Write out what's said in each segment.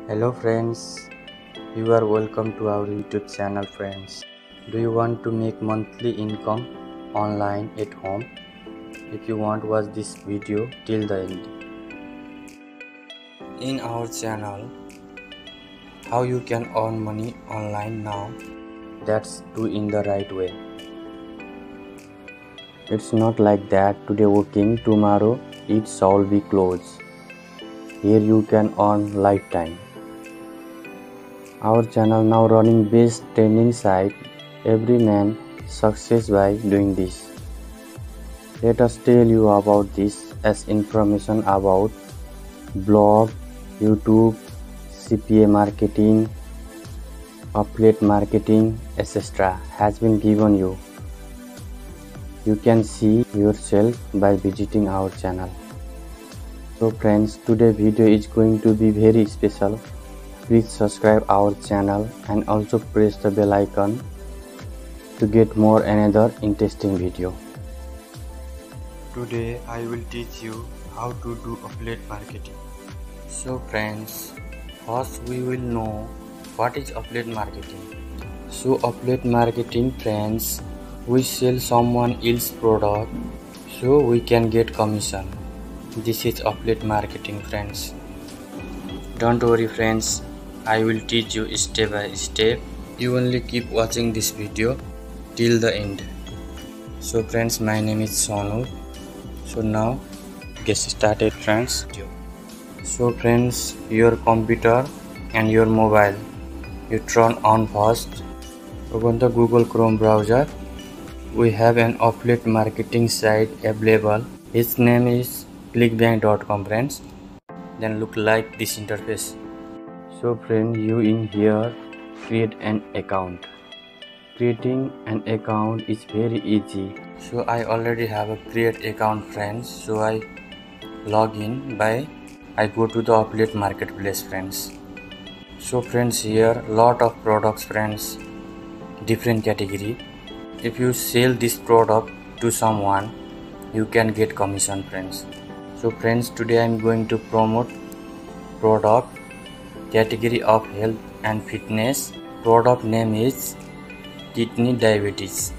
Hello friends, you are welcome to our YouTube channel friends. Do you want to make monthly income online at home? If you want to watch this video till the end. In our channel, how you can earn money online now, that's do in the right way. It's not like that today working, tomorrow it shall be closed. Here you can earn lifetime. Our channel now running best training site. Every man success by doing this. Let us tell you about this as information about blog, YouTube, CPA marketing, affiliate marketing, etc. has been given you. You can see yourself by visiting our channel. So friends, today video is going to be very special. Please subscribe our channel and also press the bell icon to get more another interesting video. Today I will teach you how to do affiliate marketing. So friends, first we will know what is affiliate marketing. So affiliate marketing friends, we sell someone else's product so we can get commission. This is affiliate marketing friends. Don't worry friends, I will teach you step by step. You only keep watching this video till the end. So friends, my name is Sonu. So now get started friends. So friends, your computer and your mobile, you turn on first. Open the Google Chrome browser. We have an affiliate marketing site available. Its name is clickbank.com friends. Then look like this interface. So friend, you in here create an account. Creating an account is very easy. So I already have a create account friends. So I log in by I go to the affiliate marketplace friends. So friends, here lot of products friends, different category. If you sell this product to someone, you can get commission friends. So friends, today I am going to promote product category of health and fitness. Product name is kidney diabetes.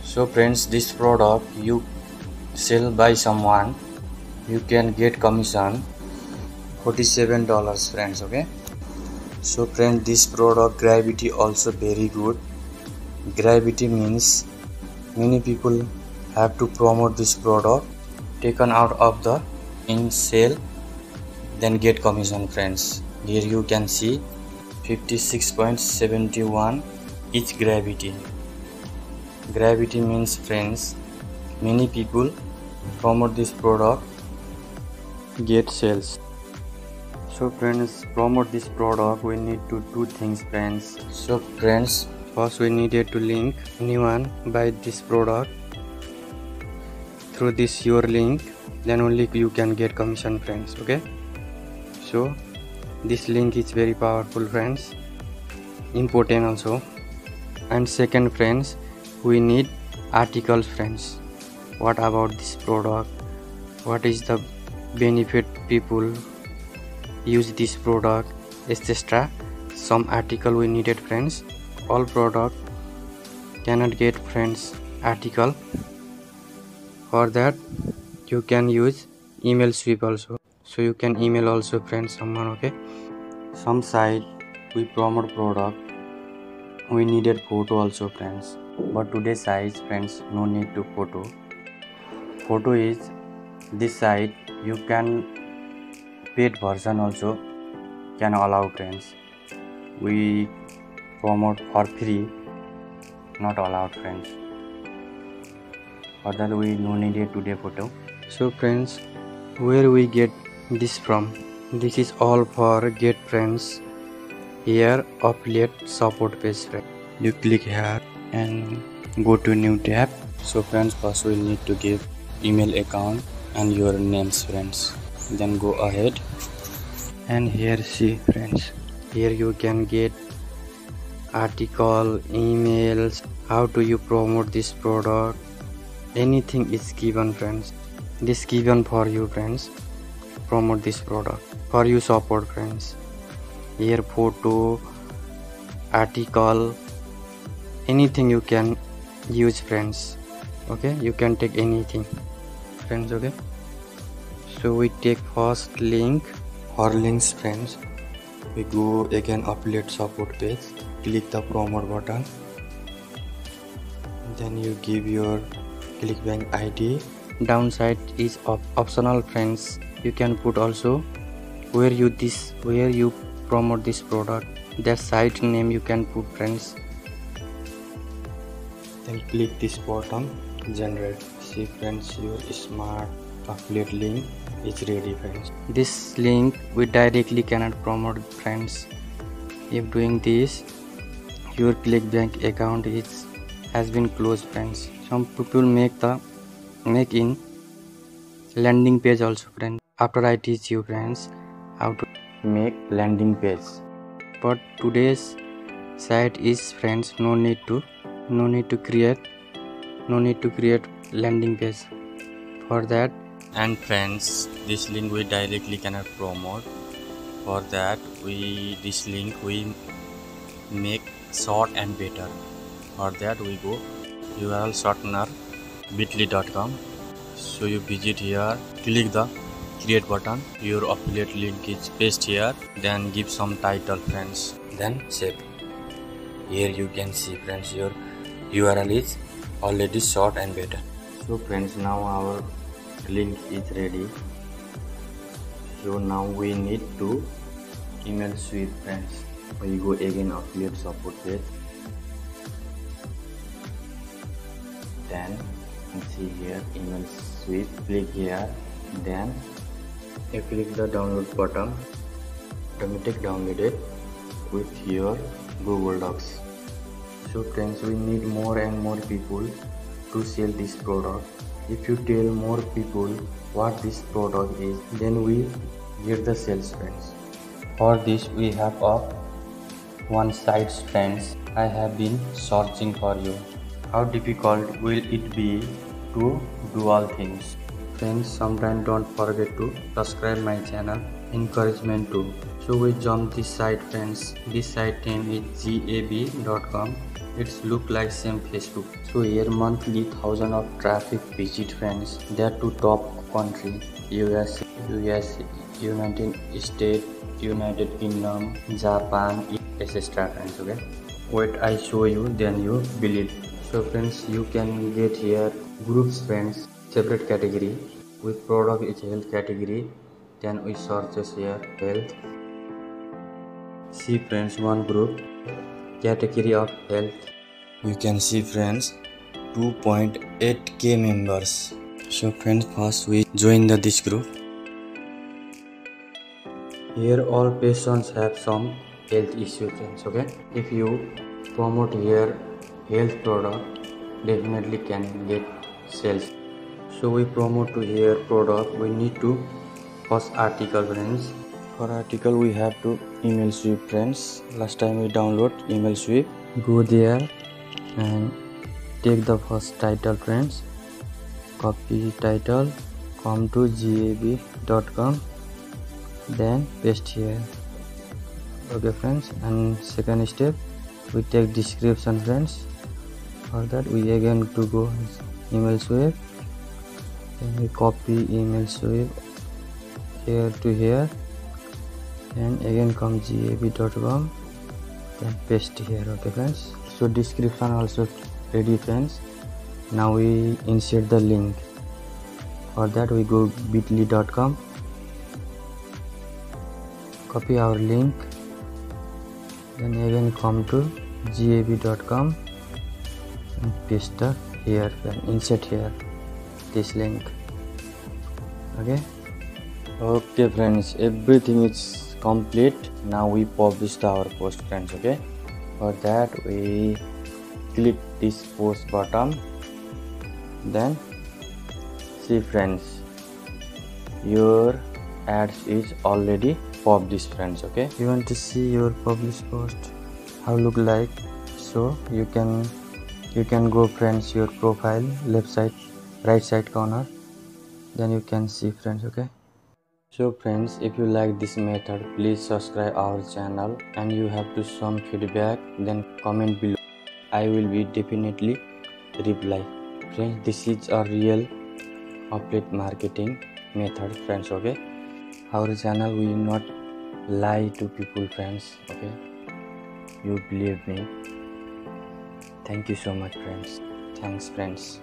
So friends, this product you sell by someone, you can get commission $47 friends. Okay, so friends, this product gravity also very good. Gravity means many people have to promote this product, taken out of the in sale, then get commission friends. Here you can see 56.71 each gravity. Gravity means friends, many people promote this product, get sales. So friends, promote this product we need to do things friends. So friends, first we needed to link anyone buy this product through this your link, then only you can get commission friends. Okay, so this link is very powerful friends, important also. And second friends, we need articles friends. What about this product, what is the benefit people use this product, etc. Some article we needed friends. All product cannot get friends article. For that you can use email sweep also. So you can email also friends someone. Okay, some site we promote product, we needed photo also friends, but today's site friends no need to photo. Photo is this site you can paid version also can allow friends. We promote for free, not allowed friends. For that we no needed today photo. So friends, where we get this from? This is all for get friends. Here affiliate support page friend. You click here and go to new tab. So friends, first we need to give email account and your names friends. Then go ahead and here see friends, here you can get article, emails, how do you promote this product, anything is given friends. This given for you friends, promote this product for you support friends. here photo, article, anything you can use friends. Okay, you can take anything friends. Okay, so we take first link or links friends. We go again affiliate support page, click the promote button, then you give your clickbank ID. Downside is optional friends. You can put also where you promote this product, that site name you can put friends. Then click this button, generate. See friends, your smart affiliate link is ready friends. This link we directly cannot promote friends. If doing this, your clickbank account has been closed friends. Some people make in landing page also friends. After I teach you friends how to make landing page, but today's site is friends no need to create landing page for that. And friends, this link we directly cannot promote. For that this link we make short and better. For that we go URL shortener bit.ly.com. so you visit here, click the create button, your affiliate link is paste here, then give some title friends, then save. Here you can see friends, your URL is already short and better. So friends, now our link is ready. So now we need to email sweep friends. We go again affiliate support page, then you can see here email sweep, click here, then you click the download button, automatic downloaded with your Google Docs. So friends, we need more and more people to sell this product. If you tell more people what this product is, then we get the sales friends. For this we have one site friends. I have been searching for you. How difficult will it be to do all things? Friends, sometimes don't forget to subscribe my channel, encouragement too. So we jump this site friends. This site name is gab.com. It's look like same Facebook. So here monthly 1000 of traffic visit friends. They are to top country, US, United States, United Kingdom, Japan, etc. friends. Okay, wait, I show you, then you believe. So friends, you can get here groups friends, separate category. With product is health category, then we searches here health. See friends, one group category of health. You can see friends 2.8k members. So friends, first we join this group. Here all patients have some health issue friends. Okay, if you promote here health product, definitely can get sales. So we promote to here product, we need to first article friends. For article we have to email sweep friends. Last time we download email sweep. Go there and take the first title friends, copy title, come to gab.com, then paste here. Okay friends, and second step we take description friends. For that we again to go email sweep, then we copy email sweep here to here, and again come gab.com, then paste here. Okay friends, so description also ready friends. Now we insert the link. For that we go bit.ly.com, copy our link, then again come to gab.com and paste here and insert here this link. Okay friends, everything is complete. Now we publish our post friends. Okay, for that we click this post button, then see friends, your ads is already published friends. Okay, you want to see your published post how look like, so you can go friends your profile left side right side corner, then you can see friends. Okay, So friends, if you like this method, please subscribe our channel, and you have to some feedback, then comment below. I will be definitely reply. Friends, this is a real affiliate marketing method, friends. Okay, our channel will not lie to people, friends. Okay, you believe me. Thank you so much, friends. Thanks, friends.